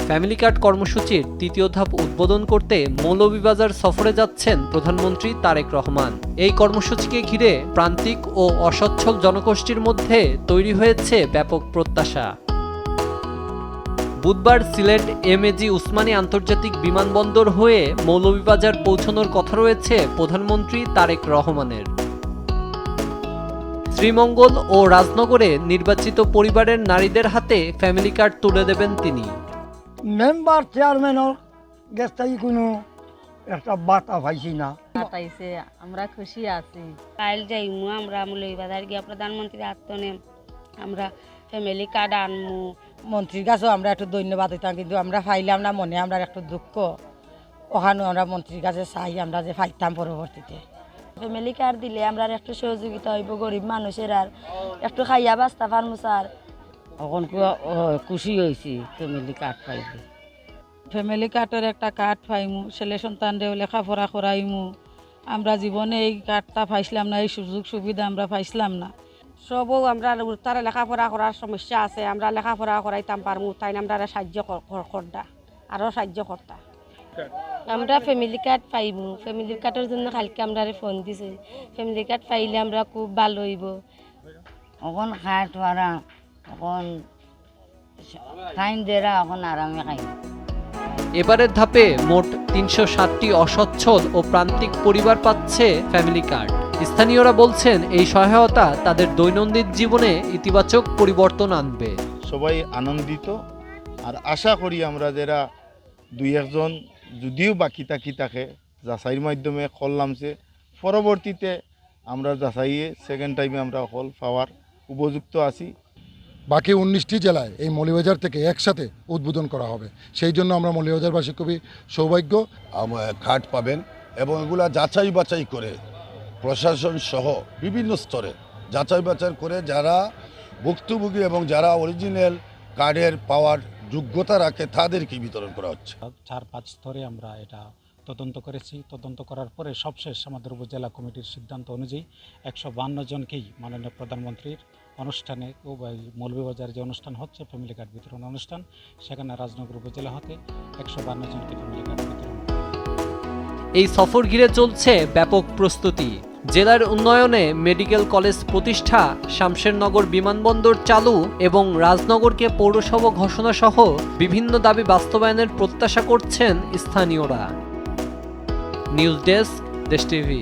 Family card কর্মসূচির তৃতীয় ধাপ উদ্বোধন করতে মৌলভীবাজার সফরে যাচ্ছেন প্রধানমন্ত্রী তারেক রহমান। এই কর্মসূচিকে ঘিরে প্রান্তিক ও অসচ্ছল জনগোষ্ঠীর মধ্যে তৈরি হয়েছে ব্যাপক প্রত্যাশা। বুধবার সিলেট এমএজি উসমানী আন্তর্জাতিক বিমানবন্দর হয়ে মৌলভীবাজার পৌঁছানোর কথা রয়েছে প্রধানমন্ত্রী তারেক রহমানের। শ্রীমঙ্গল ও রাজনগরে নির্বাচিত পরিবারের নারীদের হাতে ফ্যামিলি কার্ড তুলে দেবেন তিনি। মেম্বার চেয়ারম্যানের গেছ থেকে কোনো একটা বার্তা পাইছি না। পাইছে, আমরা খুশি আছি। কাল যাইমু আমরা মৌলভীবাজার গিয়া প্রধানমন্ত্রী আত্মনে আমরা ফ্যামিলি কার্ড আনমু। মন্ত্রীর কাছেও আমরা একটু ধন্যবাদ দিতাম, কিন্তু আমরা পাইলাম না, মনে আমরা একটু দুঃখ। ওখানেও আমরা মন্ত্রীর কাছে চাই আমরা যে পাইতাম পরবর্তীতে। ফ্যামিলি কার্ড দিলে আমরা একটু সহযোগিতা হইব গরিব মানুষের, আর একটু খাইয়া বাঁচতে পারমু স্যার। এখন খুশি হয়েছি ফ্যামিলি কার্ড পাইলে। ফ্যামিলি কার্ডের একটা কার্ড পাইমু, ছেলে সন্তানরেও লেখাপড়া করাইমু। আমরা জীবনে এই কার্ডটা পাইছিলাম না, এই সুযোগ সুবিধা আমরা পাইছিলাম না। সবও আমরা তারা লেখাপড়া করার সমস্যা আছে, আমরা লেখাপড়া করাইতাম পারমু, তাই আমরা সাহায্য করতা, আরও সাহায্য করতা। আমরা ফ্যামিলি কার্ড পাইমু, ফ্যামিলি কার্ডের জন্য কালকে আমরা ফোন দিছি। ফ্যামিলি কার্ড পাইলে আমরা খুব ভালো হইব। এখন কার্ড পারা, এখন টাইম দেরা, এখন আরামে খাই। এবারের ধাপে মোট ৩৬০টি অসচ্ছল ও প্রান্তিক পরিবার পাচ্ছে ফ্যামিলি কার্ড। স্থানীয়রা বলছেন এই সহায়তা তাদের দৈনন্দিন জীবনে ইতিবাচক পরিবর্তন আনবে। সবাই আনন্দিত, আর আশা করি আমরা যারা দুই একজন যদিও বাকি থাকে যাচাইয়ের মাধ্যমে করলাম, যে পরবর্তীতে আমরা যাচাইয়ে সেকেন্ড টাইমে আমরা হল পাওয়ার উপযুক্ত আছি। বাকি 19টি জেলায় এই মৌলভীবাজার থেকে একসাথে উদ্বোধন করা হবে। সেই জন্য আমরা মৌলভীবাজারবাসী খুবই সৌভাগ্য। কার্ড পাবেন এবং এগুলা যাচাই বাছাই করে প্রশাসন সহ বিভিন্ন স্তরে যাচাই বাছাই করে যারা ভুক্তভোগী এবং যারা অরিজিনাল কার্ডের পাওয়ার যোগ্যতা রাখে তাদেরকে বিতরণ করা হচ্ছে। 4-5 স্তরে আমরা এটা তদন্ত করেছি। তদন্ত করার পরে সবশেষ আমাদের উপজেলা কমিটির সিদ্ধান্ত অনুযায়ী 152 জনকেই মাননীয় প্রধানমন্ত্রীর অনুষ্ঠানে মৌলভীবাজার যে অনুষ্ঠান হচ্ছে ফ্যামিলি কার্ড বিতরণ অনুষ্ঠান, সেখানে রাজনগর উপজেলা হতে 152 জনকে ফ্যামিলি কার্ড বিতরণ। এই সফর ঘিরে চলছে ব্যাপক প্রস্তুতি। জেলার উন্নয়নে মেডিকেল কলেজ প্রতিষ্ঠা, শামশেরনগর বিমানবন্দর চালু এবং রাজনগরকে পৌরসভা ঘোষণা সহ বিভিন্ন দাবি বাস্তবায়নের প্রত্যাশা করছেন স্থানীয়রা। নিউজ ডেস্ক, দেশ টিভি।